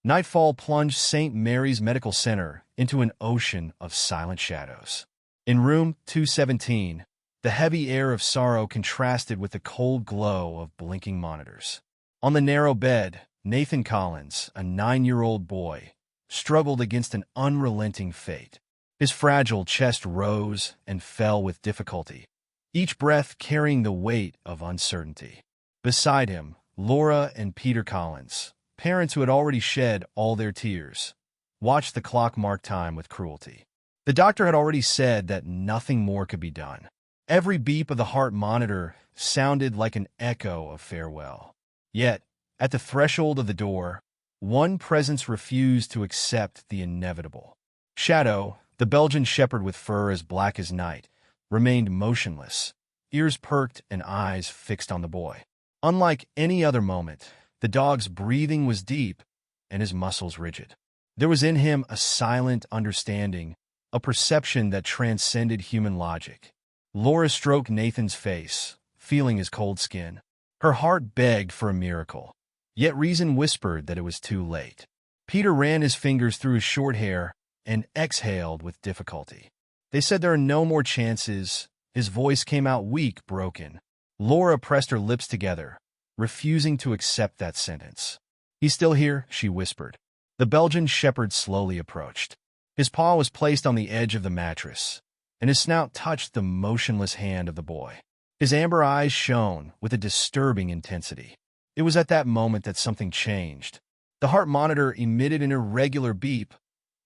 Nightfall plunged St. Mary's Medical Center into an ocean of silent shadows. In room 217, the heavy air of sorrow contrasted with the cold glow of blinking monitors. On the narrow bed, Nathan Collins, a 9-year-old boy, struggled against an unrelenting fate. His fragile chest rose and fell with difficulty, each breath carrying the weight of uncertainty. Beside him, Laura and Peter Collins, parents who had already shed all their tears, watched the clock mark time with cruelty. The doctor had already said that nothing more could be done. Every beep of the heart monitor sounded like an echo of farewell. Yet, at the threshold of the door, one presence refused to accept the inevitable. Shadow, the Belgian shepherd with fur as black as night, remained motionless, ears perked and eyes fixed on the boy. Unlike any other moment, the dog's breathing was deep and his muscles rigid. There was in him a silent understanding, a perception that transcended human logic. Laura stroked Nathan's face, feeling his cold skin. Her heart begged for a miracle, yet reason whispered that it was too late. Peter ran his fingers through his short hair and exhaled with difficulty. They said there are no more chances. His voice came out weak, broken. Laura pressed her lips together, refusing to accept that sentence. "He's still here," she whispered. The Belgian shepherd slowly approached. His paw was placed on the edge of the mattress, and his snout touched the motionless hand of the boy. His amber eyes shone with a disturbing intensity. It was at that moment that something changed. The heart monitor emitted an irregular beep,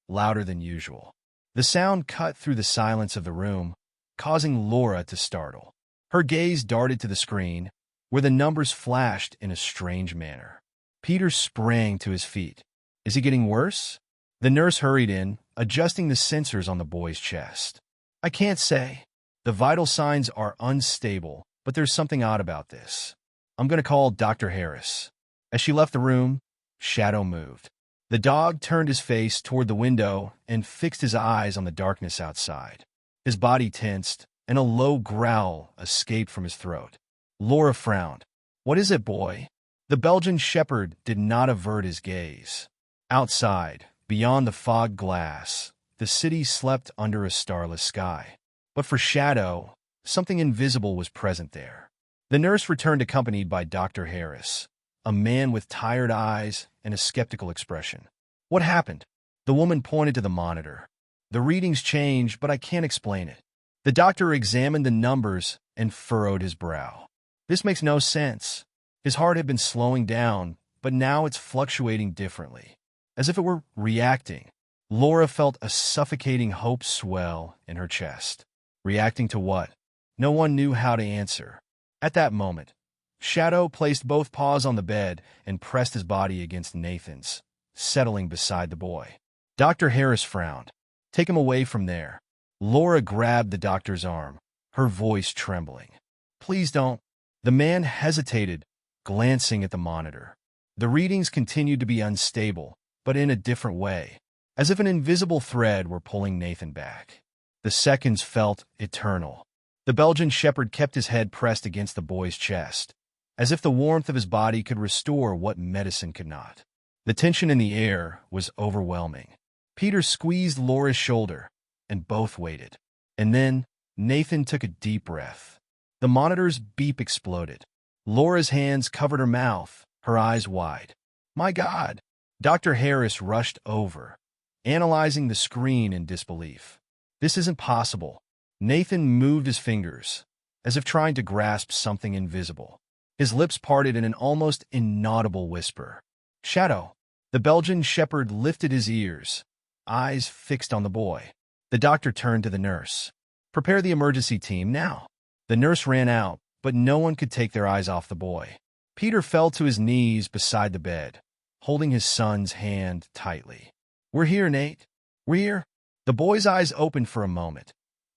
louder than usual. The sound cut through the silence of the room, causing Laura to startle. Her gaze darted to the screen, where the numbers flashed in a strange manner. Peter sprang to his feet. "Is he getting worse?" The nurse hurried in, adjusting the sensors on the boy's chest. "I can't say. The vital signs are unstable, but there's something odd about this. I'm going to call Dr. Harris." As she left the room, Shadow moved. The dog turned his face toward the window and fixed his eyes on the darkness outside. His body tensed, and a low growl escaped from his throat. Laura frowned. "What is it, boy?" The Belgian shepherd did not avert his gaze. Outside, beyond the fog glass, the city slept under a starless sky. But for Shadow, something invisible was present there. The nurse returned accompanied by Dr. Harris, a man with tired eyes and a skeptical expression. "What happened?" The woman pointed to the monitor. "The readings changed, but I can't explain it." The doctor examined the numbers and furrowed his brow. "This makes no sense. His heart had been slowing down, but now it's fluctuating differently, as if it were reacting." Laura felt a suffocating hope swell in her chest. Reacting to what? No one knew how to answer. At that moment, Shadow placed both paws on the bed and pressed his body against Nathan's, settling beside the boy. Dr. Harris frowned. "Take him away from there." Laura grabbed the doctor's arm, her voice trembling. "Please don't." The man hesitated, glancing at the monitor. The readings continued to be unstable, but in a different way, as if an invisible thread were pulling Nathan back. The seconds felt eternal. The Belgian shepherd kept his head pressed against the boy's chest, as if the warmth of his body could restore what medicine could not. The tension in the air was overwhelming. Peter squeezed Laura's shoulder, and both waited. And then Nathan took a deep breath. The monitor's beep exploded. Laura's hands covered her mouth, her eyes wide. "My God!" Dr. Harris rushed over, analyzing the screen in disbelief. "This isn't possible." Nathan moved his fingers, as if trying to grasp something invisible. His lips parted in an almost inaudible whisper. "Shadow." The Belgian shepherd lifted his ears, eyes fixed on the boy. The doctor turned to the nurse. "Prepare the emergency team now." The nurse ran out, but no one could take their eyes off the boy. Peter fell to his knees beside the bed, holding his son's hand tightly. "We're here, Nate. We're here." The boy's eyes opened for a moment,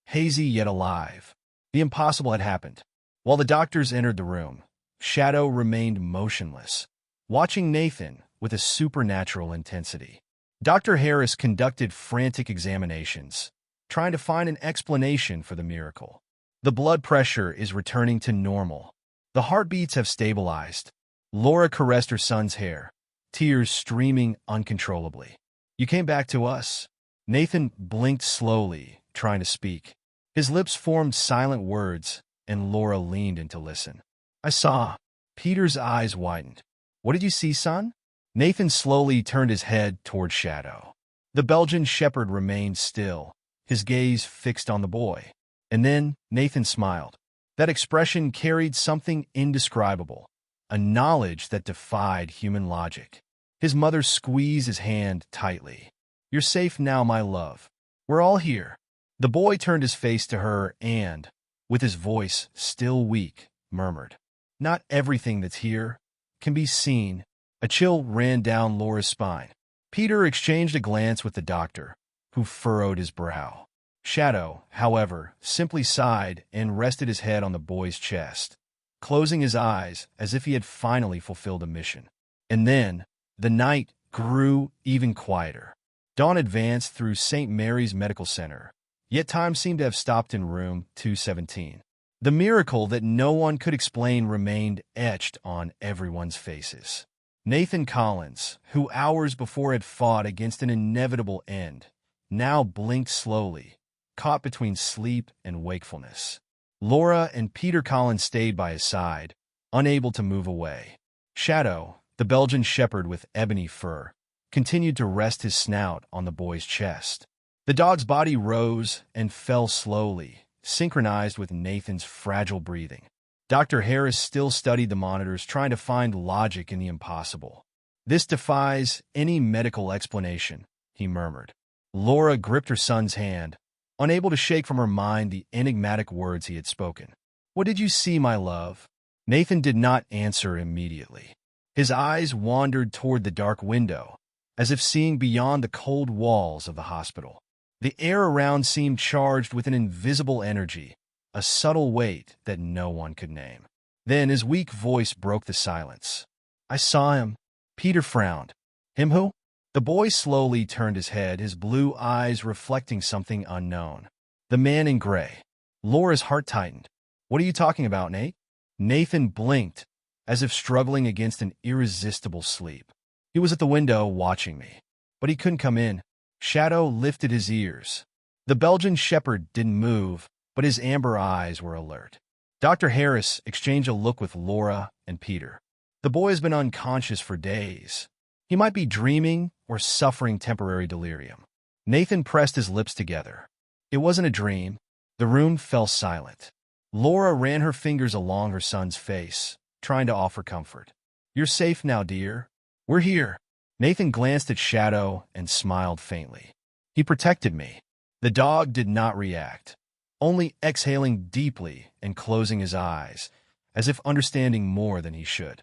hazy yet alive. The impossible had happened. While the doctors entered the room, Shadow remained motionless, watching Nathan with a supernatural intensity. Dr. Harris conducted frantic examinations, trying to find an explanation for the miracle. The blood pressure is returning to normal. The heartbeats have stabilized. Laura caressed her son's hair, tears streaming uncontrollably. "You came back to us." Nathan blinked slowly, trying to speak. His lips formed silent words, and Laura leaned in to listen. "I saw." Peter's eyes widened. "What did you see, son?" Nathan slowly turned his head toward Shadow. The Belgian shepherd remained still, his gaze fixed on the boy. And then Nathan smiled. That expression carried something indescribable, a knowledge that defied human logic. His mother squeezed his hand tightly. "You're safe now, my love. We're all here." The boy turned his face to her and, with his voice still weak, murmured, "Not everything that's here can be seen." A chill ran down Laura's spine. Peter exchanged a glance with the doctor, who furrowed his brow. Shadow, however, simply sighed and rested his head on the boy's chest, closing his eyes as if he had finally fulfilled a mission. And then, the night grew even quieter. Dawn advanced through St. Mary's Medical Center, yet time seemed to have stopped in room 217. The miracle that no one could explain remained etched on everyone's faces. Nathan Collins, who hours before had fought against an inevitable end, now blinked slowly, caught between sleep and wakefulness. Laura and Peter Collins stayed by his side, unable to move away. Shadow, the Belgian shepherd with ebony fur, continued to rest his snout on the boy's chest. The dog's body rose and fell slowly, synchronized with Nathan's fragile breathing. Dr. Harris still studied the monitors, trying to find logic in the impossible. "This defies any medical explanation," he murmured. Laura gripped her son's hand, unable to shake from her mind the enigmatic words he had spoken. "What did you see, my love?" Nathan did not answer immediately. His eyes wandered toward the dark window, as if seeing beyond the cold walls of the hospital. The air around seemed charged with an invisible energy, a subtle weight that no one could name. Then his weak voice broke the silence. "I saw him." Peter frowned. "Him who?" The boy slowly turned his head, his blue eyes reflecting something unknown. "The man in gray." Laura's heart tightened. "What are you talking about, Nate?" Nathan blinked, as if struggling against an irresistible sleep. "He was at the window watching me, but he couldn't come in." Shadow lifted his ears. The Belgian shepherd didn't move, but his amber eyes were alert. Dr. Harris exchanged a look with Laura and Peter. "The boy has been unconscious for days. He might be dreaming or suffering temporary delirium." Nathan pressed his lips together. It wasn't a dream. The room fell silent. Laura ran her fingers along her son's face, trying to offer comfort. "You're safe now, dear. We're here." Nathan glanced at Shadow and smiled faintly. "He protected me." The dog did not react, only exhaling deeply and closing his eyes, as if understanding more than he should.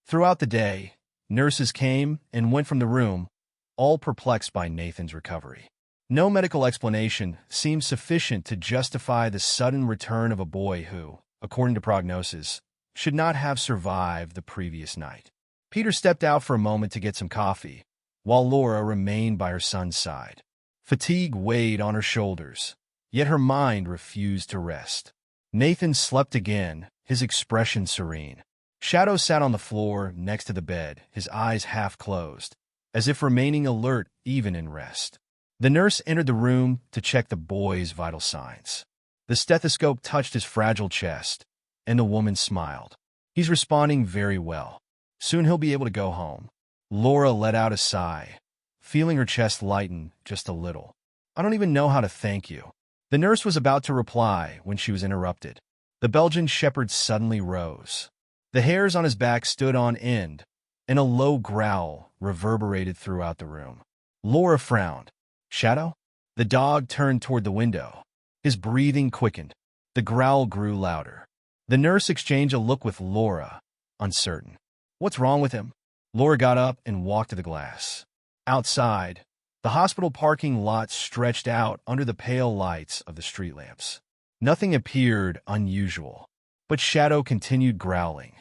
Throughout the day, nurses came and went from the room, all perplexed by Nathan's recovery. No medical explanation seemed sufficient to justify the sudden return of a boy who, according to prognosis, should not have survived the previous night. Peter stepped out for a moment to get some coffee, while Laura remained by her son's side. Fatigue weighed on her shoulders, yet her mind refused to rest. Nathan slept again, his expression serene. Shadow sat on the floor next to the bed, his eyes half closed, as if remaining alert even in rest. The nurse entered the room to check the boy's vital signs. The stethoscope touched his fragile chest, and the woman smiled. "He's responding very well. Soon he'll be able to go home." Laura let out a sigh, feeling her chest lighten just a little. "I don't even know how to thank you." The nurse was about to reply when she was interrupted. The Belgian shepherd suddenly rose. The hairs on his back stood on end, and a low growl reverberated throughout the room. Laura frowned. "Shadow?" The dog turned toward the window. His breathing quickened. The growl grew louder. The nurse exchanged a look with Laura, uncertain. "What's wrong with him?" Laura got up and walked to the glass. Outside, the hospital parking lot stretched out under the pale lights of the street lamps. Nothing appeared unusual, but Shadow continued growling.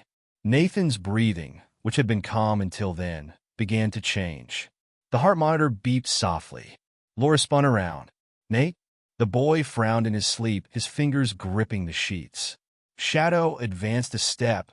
Nathan's breathing, which had been calm until then, began to change. The heart monitor beeped softly. Laura spun around. "Nate?" The boy frowned in his sleep, his fingers gripping the sheets. Shadow advanced a step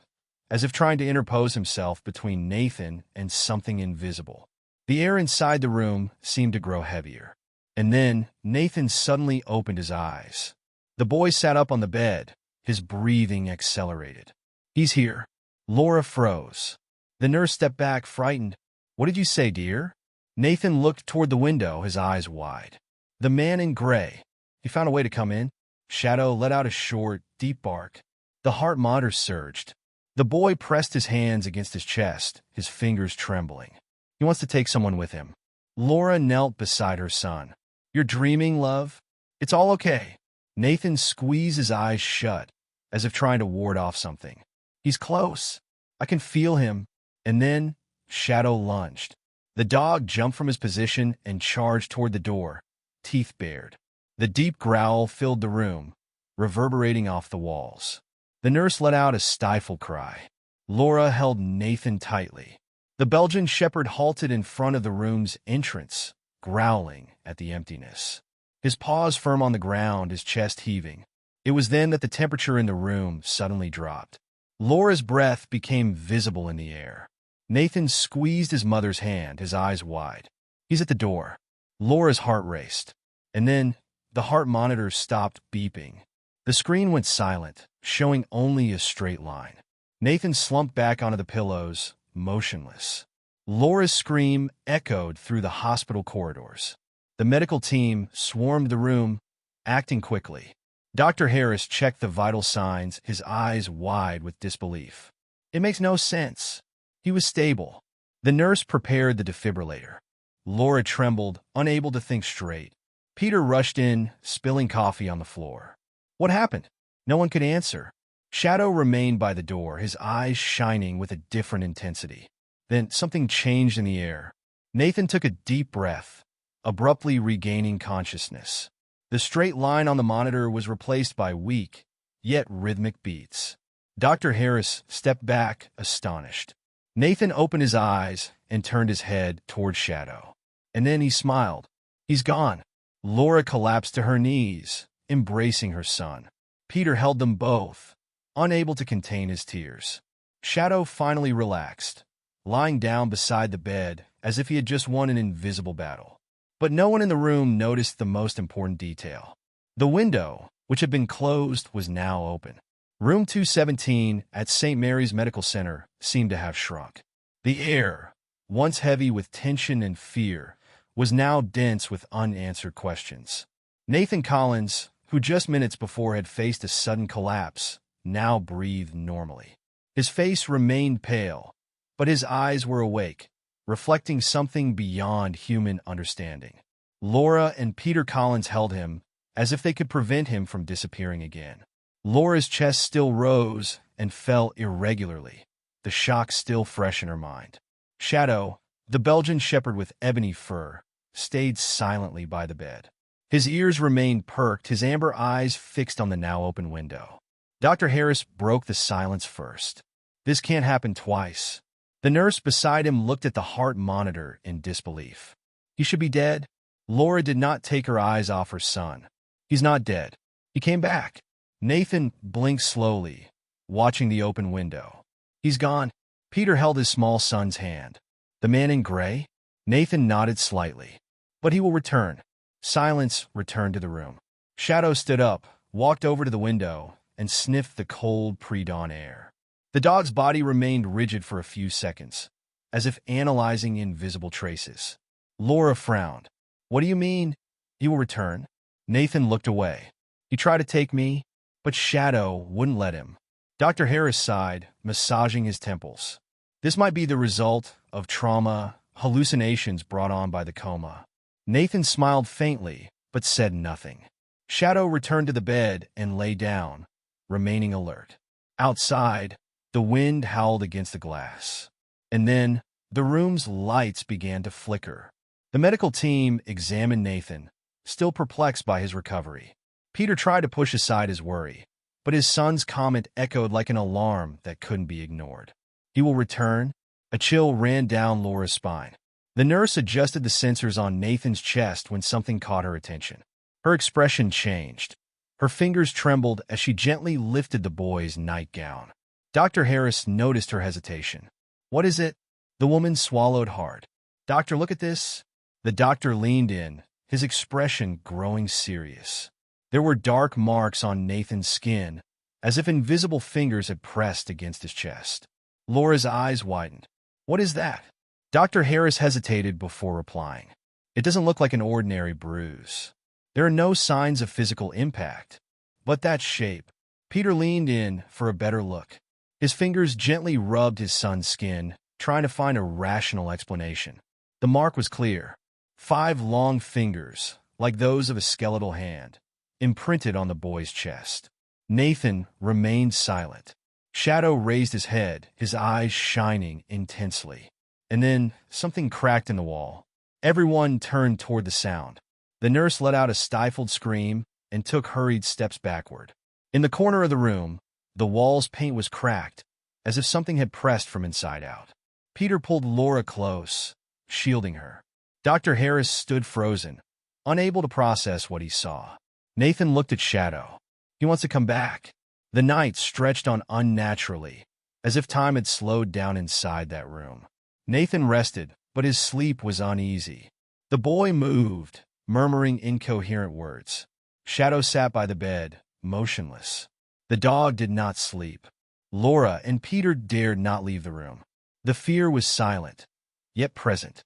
as if trying to interpose himself between Nathan and something invisible. The air inside the room seemed to grow heavier. And then Nathan suddenly opened his eyes. The boy sat up on the bed, his breathing accelerated. "He's here." Laura froze. The nurse stepped back, frightened. "What did you say, dear?" Nathan looked toward the window, his eyes wide. The man in gray. He found a way to come in. Shadow let out a short, deep bark. The heart monitor surged. The boy pressed his hands against his chest, his fingers trembling. He wants to take someone with him. Laura knelt beside her son. "You're dreaming, love? It's all okay." Nathan squeezed his eyes shut, as if trying to ward off something. "He's close. I can feel him." And then Shadow lunged. The dog jumped from his position and charged toward the door, teeth bared. The deep growl filled the room, reverberating off the walls. The nurse let out a stifled cry. Laura held Nathan tightly. The Belgian shepherd halted in front of the room's entrance, growling at the emptiness. His paws firm on the ground, his chest heaving. It was then that the temperature in the room suddenly dropped. Laura's breath became visible in the air. Nathan squeezed his mother's hand, his eyes wide. "He's at the door." Laura's heart raced. And then the heart monitor stopped beeping. The screen went silent, showing only a straight line. Nathan slumped back onto the pillows, motionless. Laura's scream echoed through the hospital corridors. The medical team swarmed the room, acting quickly. Dr. Harris checked the vital signs, his eyes wide with disbelief. "It makes no sense. He was stable." The nurse prepared the defibrillator. Laura trembled, unable to think straight. Peter rushed in, spilling coffee on the floor. What happened? No one could answer. Shadow remained by the door, his eyes shining with a different intensity. Then something changed in the air. Nathan took a deep breath, abruptly regaining consciousness. The straight line on the monitor was replaced by weak, yet rhythmic beats. Dr. Harris stepped back, astonished. Nathan opened his eyes and turned his head toward Shadow. And then he smiled. "He's gone." Laura collapsed to her knees, embracing her son. Peter held them both, unable to contain his tears. Shadow finally relaxed, lying down beside the bed as if he had just won an invisible battle. But no one in the room noticed the most important detail. The window, which had been closed, was now open. Room 217 at St. Mary's Medical Center seemed to have shrunk. The air, once heavy with tension and fear, was now dense with unanswered questions. Nathan Collins, who just minutes before had faced a sudden collapse, now breathed normally. His face remained pale, but his eyes were awake, reflecting something beyond human understanding. Laura and Peter Collins held him, as if they could prevent him from disappearing again. Laura's chest still rose and fell irregularly, the shock still fresh in her mind. Shadow, the Belgian shepherd with ebony fur, stayed silently by the bed. His ears remained perked, his amber eyes fixed on the now-open window. Dr. Harris broke the silence first. "This can't happen twice." The nurse beside him looked at the heart monitor in disbelief. "He should be dead." Laura did not take her eyes off her son. "He's not dead. He came back." Nathan blinked slowly, watching the open window. "He's gone." Peter held his small son's hand. "The man in gray?" Nathan nodded slightly. "But he will return." Silence returned to the room. Shadow stood up, walked over to the window, and sniffed the cold pre-dawn air. The dog's body remained rigid for a few seconds, as if analyzing invisible traces. Laura frowned. "What do you mean? He will return?" Nathan looked away. "He tried to take me, but Shadow wouldn't let him." Dr. Harris sighed, massaging his temples. "This might be the result of trauma, hallucinations brought on by the coma." Nathan smiled faintly, but said nothing. Shadow returned to the bed and lay down, remaining alert. Outside, the wind howled against the glass. And then, the room's lights began to flicker. The medical team examined Nathan, still perplexed by his recovery. Peter tried to push aside his worry, but his son's comment echoed like an alarm that couldn't be ignored. "He will return?" A chill ran down Laura's spine. The nurse adjusted the sensors on Nathan's chest when something caught her attention. Her expression changed. Her fingers trembled as she gently lifted the boy's nightgown. Dr. Harris noticed her hesitation. "What is it?" The woman swallowed hard. "Doctor, look at this." The doctor leaned in, his expression growing serious. There were dark marks on Nathan's skin, as if invisible fingers had pressed against his chest. Laura's eyes widened. "What is that?" Dr. Harris hesitated before replying. "It doesn't look like an ordinary bruise. There are no signs of physical impact. But that shape." Peter leaned in for a better look. His fingers gently rubbed his son's skin, trying to find a rational explanation. The mark was clear. 5 long fingers, like those of a skeletal hand, imprinted on the boy's chest. Nathan remained silent. Shadow raised his head, his eyes shining intensely. And then something cracked in the wall. Everyone turned toward the sound. The nurse let out a stifled scream and took hurried steps backward. In the corner of the room, the wall's paint was cracked, as if something had pressed from inside out. Peter pulled Laura close, shielding her. Dr. Harris stood frozen, unable to process what he saw. Nathan looked at Shadow. "He wants to come back." The night stretched on unnaturally, as if time had slowed down inside that room. Nathan rested, but his sleep was uneasy. The boy moved, murmuring incoherent words. Shadow sat by the bed, motionless. The dog did not sleep. Laura and Peter dared not leave the room. The fear was silent, yet present.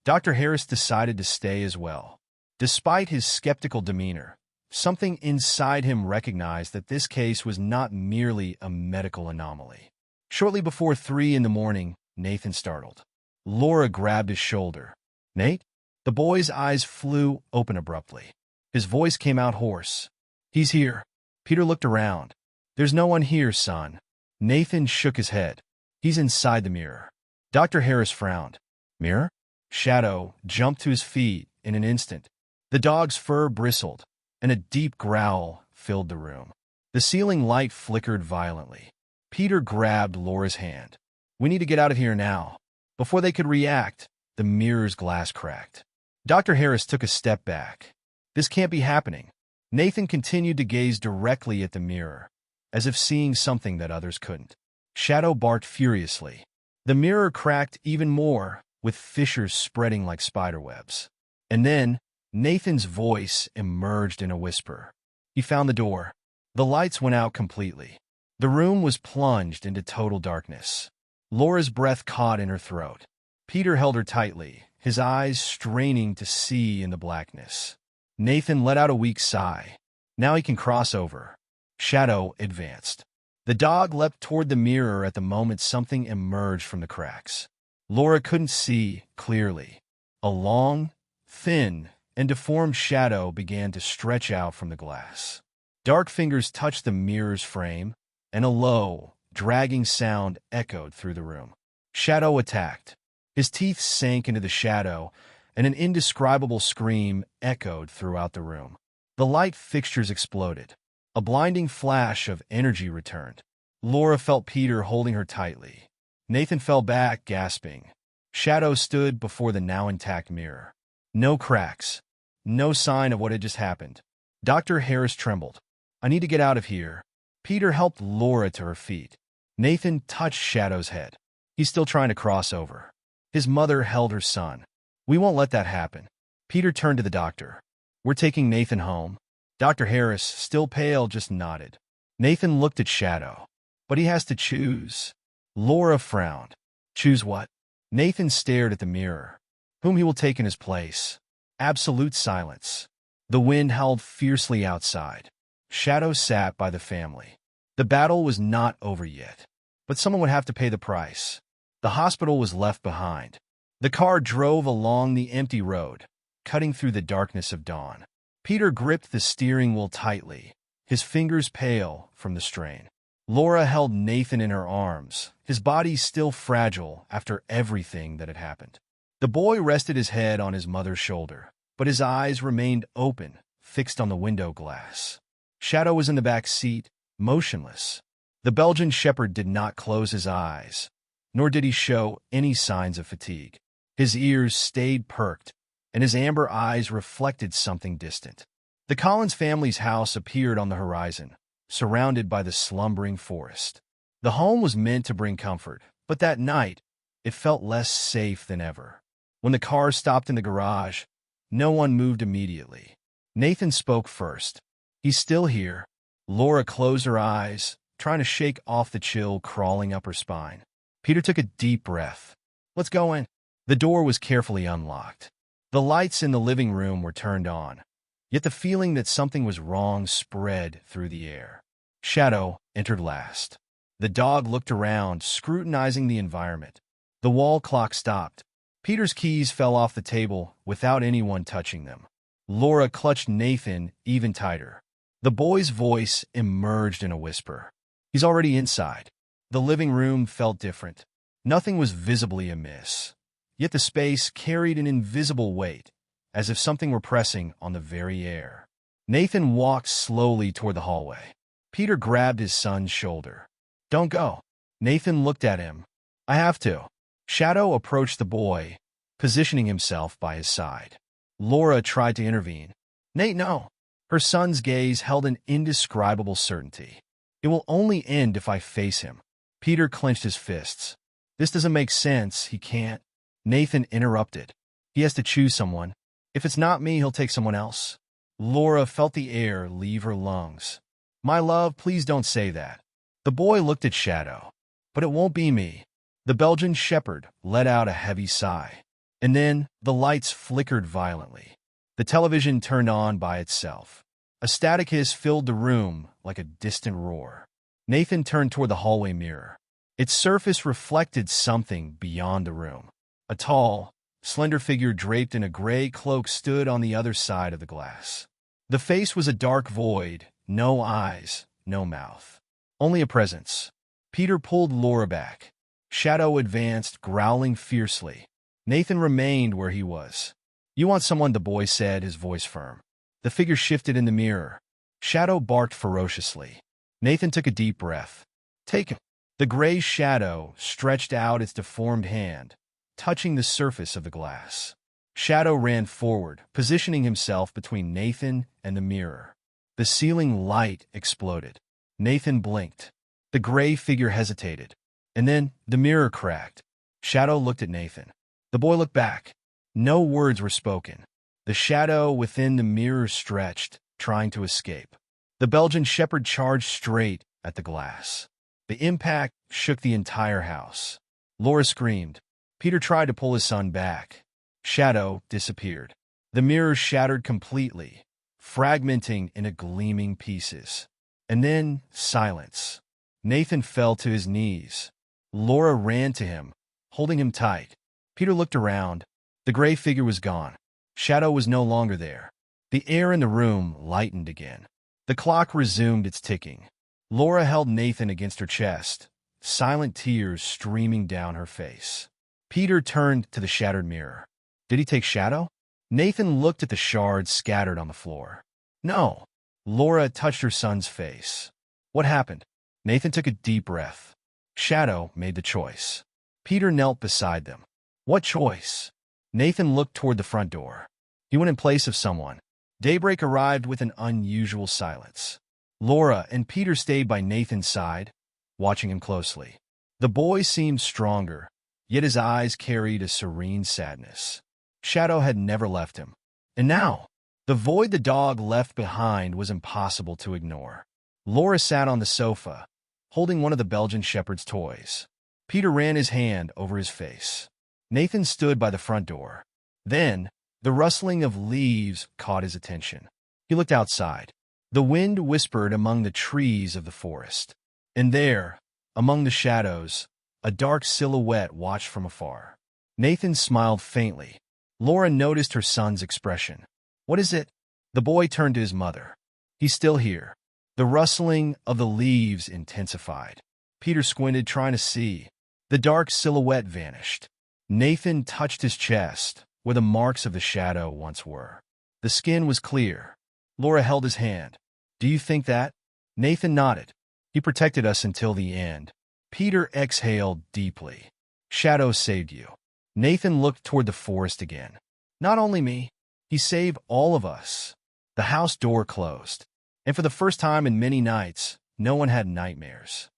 Dr. Harris decided to stay as well. Despite his skeptical demeanor, something inside him recognized that this case was not merely a medical anomaly. Shortly before 3 in the morning, Nathan startled. Laura grabbed his shoulder. "Nate?" The boy's eyes flew open abruptly. His voice came out hoarse. "He's here." Peter looked around. "There's no one here, son." Nathan shook his head. "He's inside the mirror." Dr. Harris frowned. "Mirror?" Shadow jumped to his feet in an instant. The dog's fur bristled, and a deep growl filled the room. The ceiling light flickered violently. Peter grabbed Laura's hand. "We need to get out of here now." Before they could react, the mirror's glass cracked. Dr. Harris took a step back. "This can't be happening." Nathan continued to gaze directly at the mirror, as if seeing something that others couldn't. Shadow barked furiously. The mirror cracked even more, with fissures spreading like spiderwebs. And then, Nathan's voice emerged in a whisper. He found the door. The lights went out completely. The room was plunged into total darkness. Laura's breath caught in her throat. Peter held her tightly, his eyes straining to see in the blackness. Nathan let out a weak sigh. Now he can cross over. Shadow advanced. The dog leapt toward the mirror at the moment something emerged from the cracks. Laura couldn't see clearly. A long, thin, and deformed shadow began to stretch out from the glass. Dark fingers touched the mirror's frame, and a low, dragging sound echoed through the room. Shadow attacked. His teeth sank into the shadow, and an indescribable scream echoed throughout the room. The light fixtures exploded. A blinding flash of energy returned. Laura felt Peter holding her tightly. Nathan fell back, gasping. Shadow stood before the now intact mirror. No cracks. No sign of what had just happened. Dr. Harris trembled. "I need to get out of here." Peter helped Laura to her feet. Nathan touched Shadow's head. "He's still trying to cross over." His mother held her son. "We won't let that happen." Peter turned to the doctor. "We're taking Nathan home." Dr. Harris, still pale, just nodded. Nathan looked at Shadow. "But he has to choose." Laura frowned. "Choose what?" Nathan stared at the mirror. "Whom he will take in his place." Absolute silence. The wind howled fiercely outside. Shadow sat by the family. The battle was not over yet, but someone would have to pay the price. The hospital was left behind. The car drove along the empty road, cutting through the darkness of dawn. Peter gripped the steering wheel tightly, his fingers pale from the strain. Laura held Nathan in her arms, his body still fragile after everything that had happened. The boy rested his head on his mother's shoulder, but his eyes remained open, fixed on the window glass. Shadow was in the back seat, motionless. The Belgian shepherd did not close his eyes, nor did he show any signs of fatigue. His ears stayed perked, and his amber eyes reflected something distant. The Collins family's house appeared on the horizon, surrounded by the slumbering forest. The home was meant to bring comfort, but that night, it felt less safe than ever. When the car stopped in the garage, no one moved immediately. Nathan spoke first. "He's still here." Laura closed her eyes, trying to shake off the chill crawling up her spine. Peter took a deep breath. "Let's go in." The door was carefully unlocked. The lights in the living room were turned on, yet the feeling that something was wrong spread through the air. Shadow entered last. The dog looked around, scrutinizing the environment. The wall clock stopped. Peter's keys fell off the table without anyone touching them. Laura clutched Nathan even tighter. The boy's voice emerged in a whisper. "He's already inside." The living room felt different. Nothing was visibly amiss, yet the space carried an invisible weight, as if something were pressing on the very air. Nathan walked slowly toward the hallway. Peter grabbed his son's shoulder. "Don't go." Nathan looked at him. "I have to." Shadow approached the boy, positioning himself by his side. Laura tried to intervene. "Nate, no." Her son's gaze held an indescribable certainty. "It will only end if I face him." Peter clenched his fists. "This doesn't make sense. He can't." Nathan interrupted. "He has to choose someone. If it's not me, he'll take someone else." Laura felt the air leave her lungs. "My love, please don't say that." The boy looked at Shadow. "But it won't be me." The Belgian shepherd let out a heavy sigh. And then the lights flickered violently. The television turned on by itself. A static hiss filled the room like a distant roar. Nathan turned toward the hallway mirror. Its surface reflected something beyond the room. A tall, slender figure draped in a gray cloak stood on the other side of the glass. The face was a dark void, no eyes, no mouth. Only a presence. Peter pulled Laura back. Shadow advanced, growling fiercely. Nathan remained where he was. "You want someone," the boy said, his voice firm. The figure shifted in the mirror. Shadow barked ferociously. Nathan took a deep breath. "Take him." The gray shadow stretched out its deformed hand, touching the surface of the glass. Shadow ran forward, positioning himself between Nathan and the mirror. The ceiling light exploded. Nathan blinked. The gray figure hesitated. And then the mirror cracked. Shadow looked at Nathan. The boy looked back. No words were spoken. The shadow within the mirror stretched, trying to escape. The Belgian shepherd charged straight at the glass. The impact shook the entire house. Laura screamed. Peter tried to pull his son back. Shadow disappeared. The mirror shattered completely, fragmenting into gleaming pieces. And then silence. Nathan fell to his knees. Laura ran to him, holding him tight. Peter looked around. The gray figure was gone. Shadow was no longer there. The air in the room lightened again. The clock resumed its ticking. Laura held Nathan against her chest, silent tears streaming down her face. Peter turned to the shattered mirror. Did he take Shadow? Nathan looked at the shards scattered on the floor. No. Laura touched her son's face. What happened? Nathan took a deep breath. Shadow made the choice. Peter knelt beside them. What choice? Nathan looked toward the front door. He went in place of someone. Daybreak arrived with an unusual silence. Laura and Peter stayed by Nathan's side, watching him closely. The boy seemed stronger, yet his eyes carried a serene sadness. Shadow had never left him. And now, the void the dog left behind was impossible to ignore. Laura sat on the sofa, holding one of the Belgian shepherd's toys. Peter ran his hand over his face. Nathan stood by the front door. Then, the rustling of leaves caught his attention. He looked outside. The wind whispered among the trees of the forest. And there, among the shadows, a dark silhouette watched from afar. Nathan smiled faintly. Laura noticed her son's expression. What is it? The boy turned to his mother. He's still here. The rustling of the leaves intensified. Peter squinted, trying to see. The dark silhouette vanished. Nathan touched his chest, where the marks of the shadow once were. The skin was clear. Laura held his hand. Do you think that? Nathan nodded. He protected us until the end. Peter exhaled deeply. Shadow saved you. Nathan looked toward the forest again. Not only me. He saved all of us. The house door closed. And for the first time in many nights, no one had nightmares.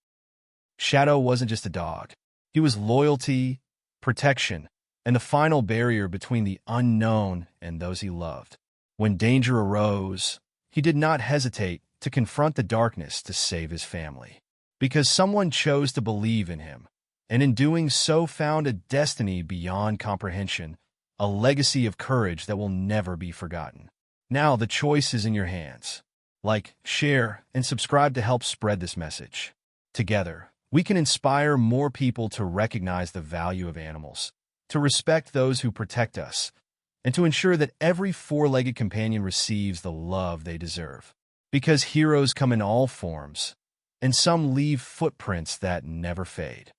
Shadow wasn't just a dog. He was loyalty, protection, and the final barrier between the unknown and those he loved. When danger arose, he did not hesitate to confront the darkness to save his family. Because someone chose to believe in him, and in doing so found a destiny beyond comprehension, a legacy of courage that will never be forgotten. Now the choice is in your hands. Like, share, and subscribe to help spread this message. Together, we can inspire more people to recognize the value of animals, to respect those who protect us, and to ensure that every four-legged companion receives the love they deserve. Because heroes come in all forms, and some leave footprints that never fade.